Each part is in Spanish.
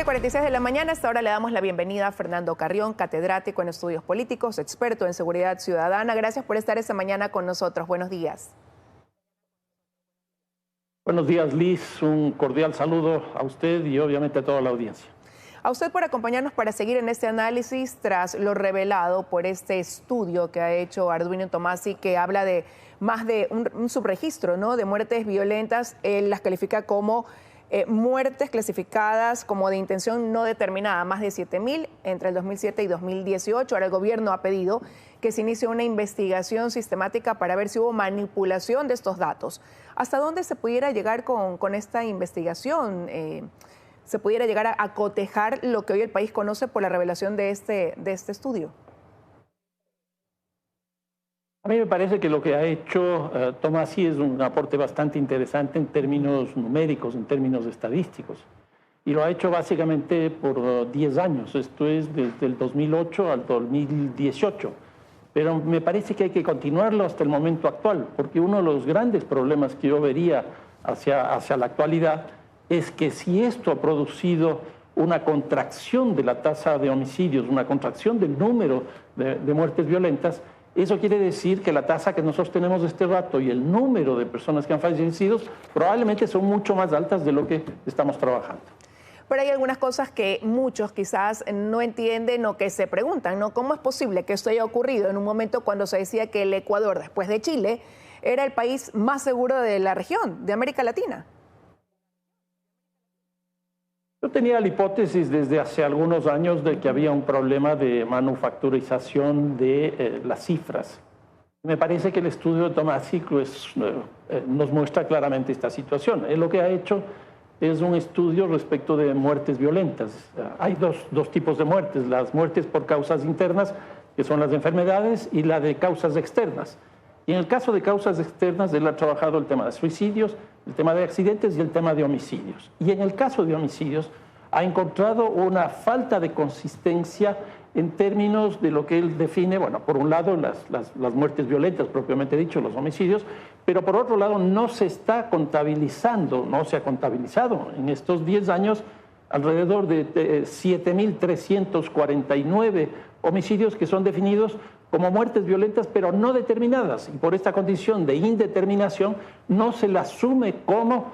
7:46 de la mañana. Hasta ahora le damos la bienvenida a Fernando Carrión, catedrático en estudios políticos, experto en seguridad ciudadana. Gracias por estar esta mañana con nosotros. Buenos días. Buenos días, Liz. Un cordial saludo a usted y obviamente a toda la audiencia. A usted por acompañarnos para seguir en este análisis tras lo revelado por este estudio que ha hecho Arduino Tomasi, que habla de más de un subregistro, ¿no?, de muertes violentas. Él las califica como muertes clasificadas como de intención no determinada, más de 7.000 entre el 2007 y 2018. Ahora el gobierno ha pedido que se inicie una investigación sistemática para ver si hubo manipulación de estos datos. ¿Hasta dónde se pudiera llegar con esta investigación? ¿Se pudiera llegar a cotejar lo que hoy el país conoce por la revelación de este estudio? A mí me parece que lo que ha hecho Tomasi es un aporte bastante interesante en términos numéricos, en términos estadísticos. Y lo ha hecho básicamente por 10 años, esto es desde el 2008 al 2018. Pero me parece que hay que continuarlo hasta el momento actual, porque uno de los grandes problemas que yo vería hacia la actualidad es que si esto ha producido una contracción de la tasa de homicidios, una contracción del número de muertes violentas, eso quiere decir que la tasa que nosotros tenemos este rato y el número de personas que han fallecido probablemente son mucho más altas de lo que estamos trabajando. Pero hay algunas cosas que muchos quizás no entienden o que se preguntan, ¿no? ¿Cómo es posible que esto haya ocurrido en un momento cuando se decía que el Ecuador, después de Chile, era el país más seguro de la región, de América Latina? Yo tenía la hipótesis desde hace algunos años de que había un problema de manufacturización de las cifras. Me parece que el estudio de Tomasi nos muestra claramente esta situación. Él lo que ha hecho es un estudio respecto de muertes violentas. Hay dos tipos de muertes, las muertes por causas internas, que son las enfermedades, y la de causas externas. Y en el caso de causas externas, él ha trabajado el tema de suicidios, el tema de accidentes y el tema de homicidios. Y en el caso de homicidios, ha encontrado una falta de consistencia en términos de lo que él define, bueno, por un lado las muertes violentas, propiamente dicho, los homicidios, pero por otro lado no se está contabilizando, no se ha contabilizado en estos 10 años alrededor de 7.349 homicidios que son definidos como muertes violentas, pero no determinadas. Y por esta condición de indeterminación no se la asume como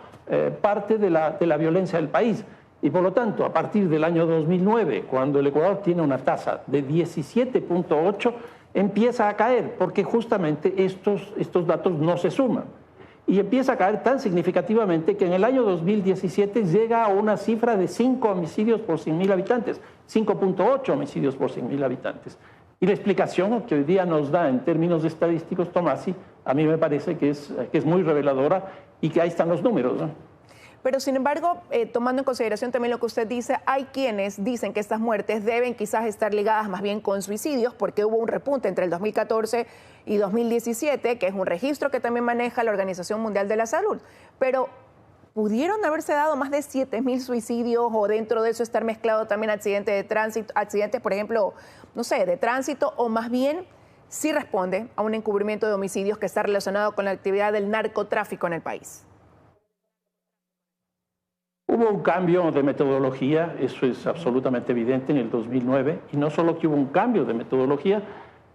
parte de la violencia del país. Y por lo tanto, a partir del año 2009, cuando el Ecuador tiene una tasa de 17.8, empieza a caer, porque justamente estos datos no se suman. Y empieza a caer tan significativamente que en el año 2017 llega a una cifra de 5 homicidios por 100.000 habitantes, 5.8 homicidios por 100.000 habitantes. Y la explicación que hoy día nos da en términos estadísticos Tomasi, a mí me parece que es muy reveladora y que ahí están los números, ¿no? Pero sin embargo, tomando en consideración también lo que usted dice, hay quienes dicen que estas muertes deben quizás estar ligadas más bien con suicidios, porque hubo un repunte entre el 2014 y 2017, que es un registro que también maneja la Organización Mundial de la Salud. Pero ¿pudieron haberse dado más de 7.000 suicidios o dentro de eso estar mezclado también accidentes de tránsito, accidentes, por ejemplo, no sé, de tránsito, o más bien sí responde a un encubrimiento de homicidios que está relacionado con la actividad del narcotráfico en el país? Hubo un cambio de metodología, eso es absolutamente evidente en el 2009, y no solo que hubo un cambio de metodología,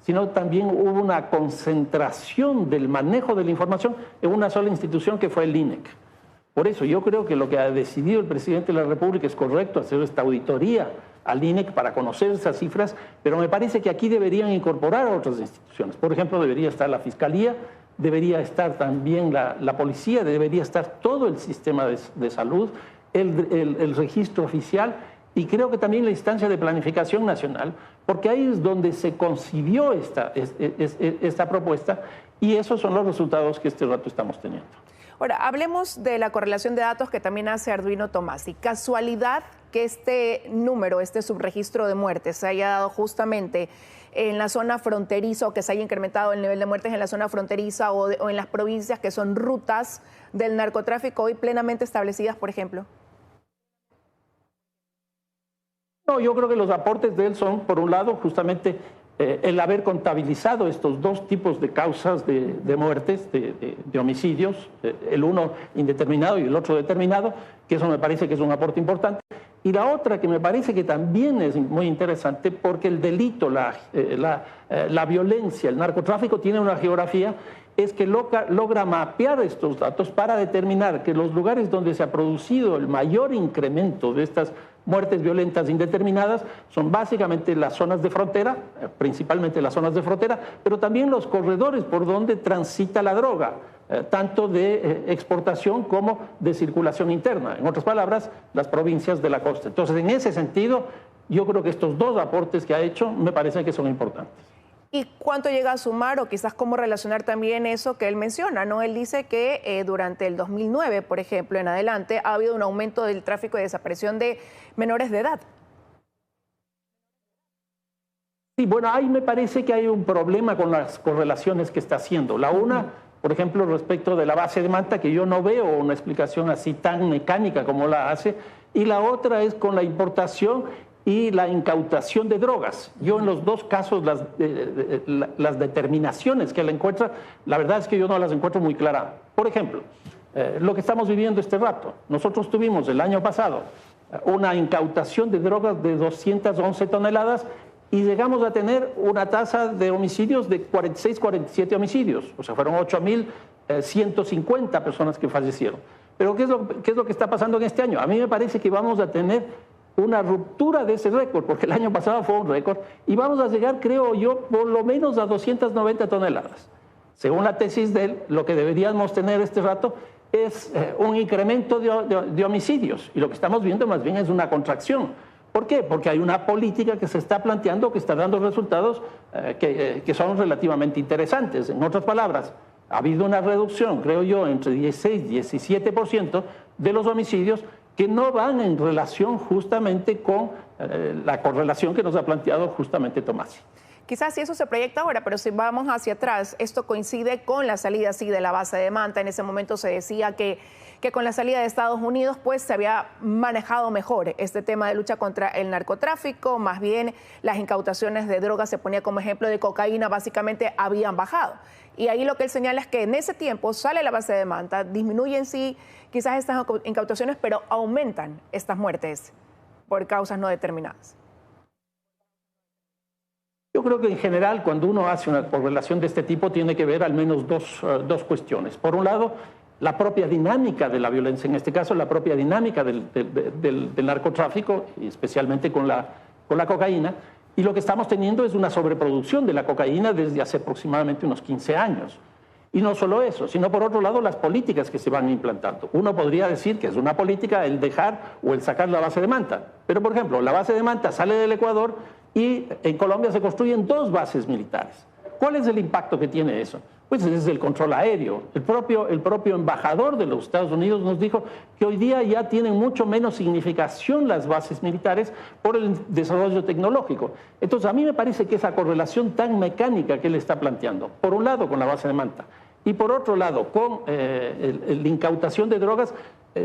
sino también hubo una concentración del manejo de la información en una sola institución que fue el INEC. Por eso yo creo que lo que ha decidido el presidente de la República es correcto, hacer esta auditoría al INEC para conocer esas cifras, pero me parece que aquí deberían incorporar a otras instituciones. Por ejemplo, debería estar la Fiscalía, debería estar también la Policía, debería estar todo el sistema de salud, el registro oficial, y creo que también la instancia de planificación nacional, porque ahí es donde se concibió esta propuesta, y esos son los resultados que este rato estamos teniendo. Ahora, hablemos de la correlación de datos que también hace Arduino Tomasi. ¿Casualidad que este número, este subregistro de muertes se haya dado justamente en la zona fronteriza, o que se haya incrementado el nivel de muertes en la zona fronteriza o en las provincias que son rutas del narcotráfico hoy plenamente establecidas, por ejemplo? No, yo creo que los aportes de él son, por un lado, justamente el haber contabilizado estos dos tipos de causas de muertes, de homicidios, el uno indeterminado y el otro determinado, que eso me parece que es un aporte importante. Y la otra que me parece que también es muy interesante, porque el delito, la violencia, el narcotráfico tiene una geografía, es que logra mapear estos datos para determinar que los lugares donde se ha producido el mayor incremento de estas muertes violentas indeterminadas son básicamente las zonas de frontera, principalmente las zonas de frontera, pero también los corredores por donde transita la droga, tanto de exportación como de circulación interna. En otras palabras, las provincias de la costa. Entonces, en ese sentido, yo creo que estos dos aportes que ha hecho me parecen que son importantes. ¿Y cuánto llega a sumar o quizás cómo relacionar también eso que él menciona, ¿no? Él dice que durante el 2009, por ejemplo, en adelante, ha habido un aumento del tráfico y desaparición de menores de edad. Sí, bueno, ahí me parece que hay un problema con las correlaciones que está haciendo. La una, por ejemplo, respecto de la base de Manta, que yo no veo una explicación así tan mecánica como la hace, y la otra es con la importación y la incautación de drogas. Yo en los dos casos las determinaciones que él encuentra, la verdad es que yo no las encuentro muy claras. Por ejemplo, lo que estamos viviendo este rato. Nosotros tuvimos el año pasado una incautación de drogas de 211 toneladas y llegamos a tener una tasa de homicidios de 46, 47 homicidios. O sea, fueron 8.150 personas que fallecieron. Pero ¿qué es lo que está pasando en este año? A mí me parece que vamos a tener una ruptura de ese récord, porque el año pasado fue un récord, y vamos a llegar, creo yo, por lo menos a 290 toneladas. Según la tesis de él, lo que deberíamos tener este rato es un incremento de homicidios, y lo que estamos viendo más bien es una contracción. ¿Por qué? Porque hay una política que se está planteando, que está dando resultados que son relativamente interesantes. En otras palabras, ha habido una reducción, creo yo, entre 16 y 17% de los homicidios que no van en relación justamente con la correlación que nos ha planteado justamente Tommasi. Quizás si eso se proyecta ahora, pero si vamos hacia atrás, esto coincide con la salida sí, de la base de Manta. En ese momento se decía que con la salida de Estados Unidos pues se había manejado mejor este tema de lucha contra el narcotráfico, más bien las incautaciones de drogas, se ponía como ejemplo de cocaína, básicamente habían bajado. Y ahí lo que él señala es que en ese tiempo sale la base de Manta, disminuyen sí quizás estas incautaciones, pero aumentan estas muertes por causas no determinadas. Yo creo que en general cuando uno hace una correlación de este tipo tiene que ver al menos dos cuestiones. Por un lado, la propia dinámica de la violencia, en este caso la propia dinámica del narcotráfico, y especialmente con la cocaína, y lo que estamos teniendo es una sobreproducción de la cocaína desde hace aproximadamente unos 15 años. Y no solo eso, sino por otro lado las políticas que se van implantando. Uno podría decir que es una política el dejar o el sacar la base de Manta, pero por ejemplo, la base de Manta sale del Ecuador y en Colombia se construyen 2 bases militares. ¿Cuál es el impacto que tiene eso? Pues es el control aéreo. El propio embajador de los Estados Unidos nos dijo que hoy día ya tienen mucho menos significación las bases militares por el desarrollo tecnológico. Entonces a mí me parece que esa correlación tan mecánica que él está planteando, por un lado con la base de Manta y por otro lado con la incautación de drogas,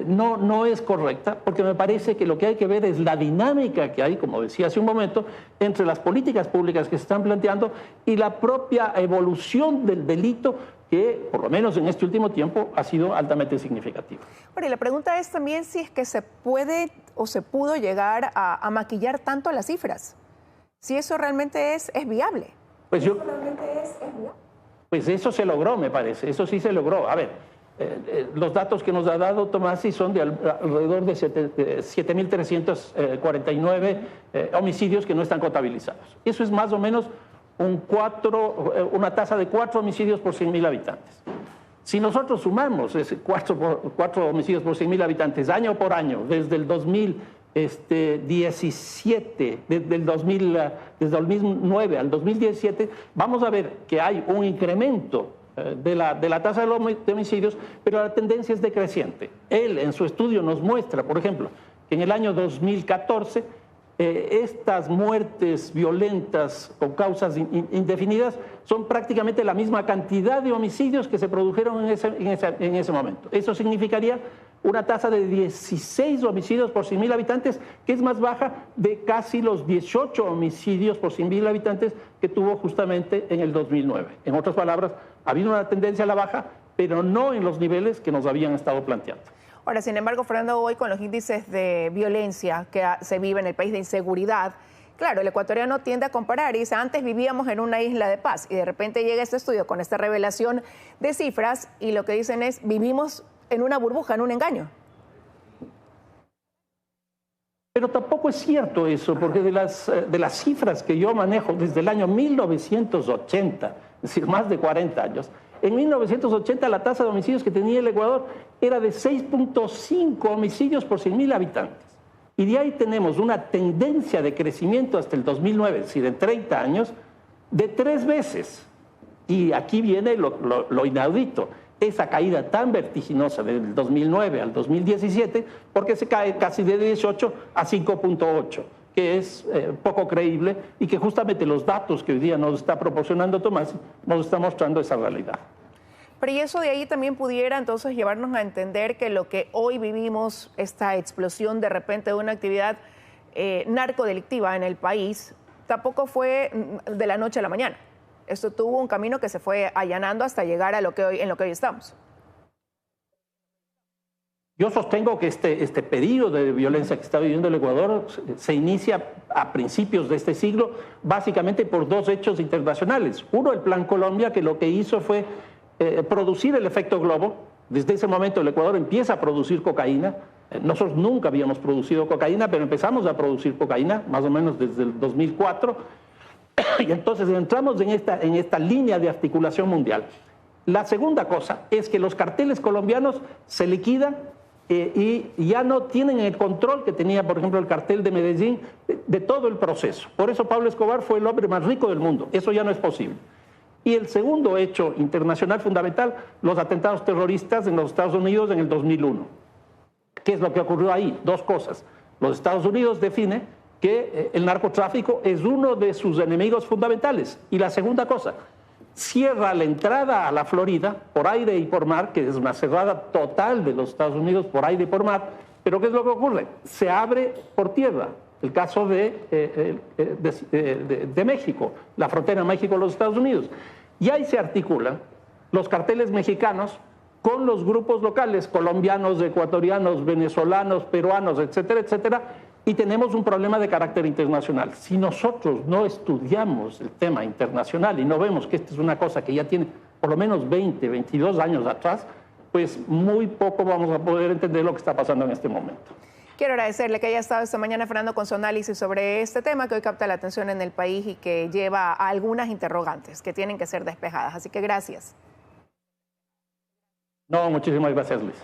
no es correcta, porque me parece que lo que hay que ver es la dinámica que hay, como decía hace un momento, entre las políticas públicas que se están planteando y la propia evolución del delito que, por lo menos en este último tiempo, ha sido altamente significativa. Bueno, y la pregunta es también si es que se puede o se pudo llegar a maquillar tanto las cifras, si eso realmente es viable. Pues yo, pues eso se logró, me parece, eso sí se logró. A ver, los datos que nos ha dado Tommasi son de alrededor de 7.349 homicidios que no están contabilizados. Eso es más o menos una tasa de 4 homicidios por 100.000 habitantes. Si nosotros sumamos ese 4 homicidios por 100.000 habitantes año por año, desde el 2017, desde el 2009 al 2017, vamos a ver que hay un incremento de la tasa de homicidios, pero la tendencia es decreciente. Él en su estudio nos muestra, por ejemplo, que en el año 2014 estas muertes violentas con causas indefinidas son prácticamente la misma cantidad de homicidios que se produjeron en ese momento. Eso significaría una tasa de 16 homicidios por 100.000 habitantes, que es más baja de casi los 18 homicidios por 100.000 habitantes que tuvo justamente en el 2009. En otras palabras, ha habido una tendencia a la baja, pero no en los niveles que nos habían estado planteando. Ahora, sin embargo, Fernando, hoy con los índices de violencia que se vive en el país, de inseguridad, claro, el ecuatoriano tiende a comparar y dice, antes vivíamos en una isla de paz y de repente llega este estudio con esta revelación de cifras y lo que dicen es, vivimos en una burbuja, en un engaño. Pero tampoco es cierto eso, porque de las cifras que yo manejo desde el año 1980, es decir, más de 40 años, en 1980 la tasa de homicidios que tenía el Ecuador era de 6.5 homicidios por 100.000 habitantes. Y de ahí tenemos una tendencia de crecimiento hasta el 2009, es decir, en 30 años, de 3 veces. Y aquí viene lo inaudito, esa caída tan vertiginosa del 2009 al 2017, porque se cae casi de 18 a 5.8, que es poco creíble y que justamente los datos que hoy día nos está proporcionando Tomás nos está mostrando esa realidad. Pero y eso de ahí también pudiera entonces llevarnos a entender que lo que hoy vivimos, esta explosión de repente de una actividad narcodelictiva en el país, tampoco fue de la noche a la mañana. Esto tuvo un camino que se fue allanando hasta llegar a en lo que hoy estamos. Yo sostengo que este periodo de violencia que está viviendo el Ecuador se inicia a principios de este siglo, básicamente por 2 hechos internacionales. Uno, el Plan Colombia, que lo que hizo fue producir el efecto globo. Desde ese momento el Ecuador empieza a producir cocaína. Nosotros nunca habíamos producido cocaína, pero empezamos a producir cocaína más o menos desde el 2004. Y entonces entramos en esta línea de articulación mundial. La segunda cosa es que los carteles colombianos se liquidan y ya no tienen el control que tenía, por ejemplo, el cartel de Medellín de todo el proceso. Por eso Pablo Escobar fue el hombre más rico del mundo. Eso ya no es posible. Y el segundo hecho internacional fundamental, los atentados terroristas en los Estados Unidos en el 2001. ¿Qué es lo que ocurrió ahí? 2 cosas. Los Estados Unidos define que el narcotráfico es uno de sus enemigos fundamentales. Y la segunda cosa, cierra la entrada a la Florida por aire y por mar, que es una cerrada total de los Estados Unidos por aire y por mar. Pero ¿qué es lo que ocurre? Se abre por tierra. El caso de México, la frontera México-los Estados Unidos. Y ahí se articulan los carteles mexicanos con los grupos locales, colombianos, ecuatorianos, venezolanos, peruanos, etcétera, etcétera, y tenemos un problema de carácter internacional. Si nosotros no estudiamos el tema internacional y no vemos que esta es una cosa que ya tiene por lo menos 20, 22 años atrás, pues muy poco vamos a poder entender lo que está pasando en este momento. Quiero agradecerle que haya estado esta mañana, Fernando, con su análisis sobre este tema que hoy capta la atención en el país y que lleva a algunas interrogantes que tienen que ser despejadas. Así que gracias. No, muchísimas gracias, Luis.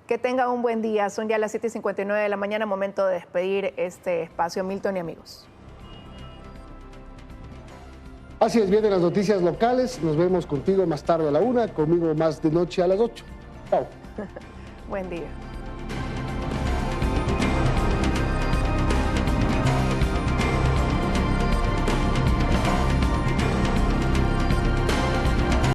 Que tenga un buen día. Son ya las 7:59 de la mañana, momento de despedir este espacio. Milton y amigos. Así es, vienen las noticias locales. Nos vemos contigo más tarde a la 1, conmigo más de noche a las 8. Chao. Buen día.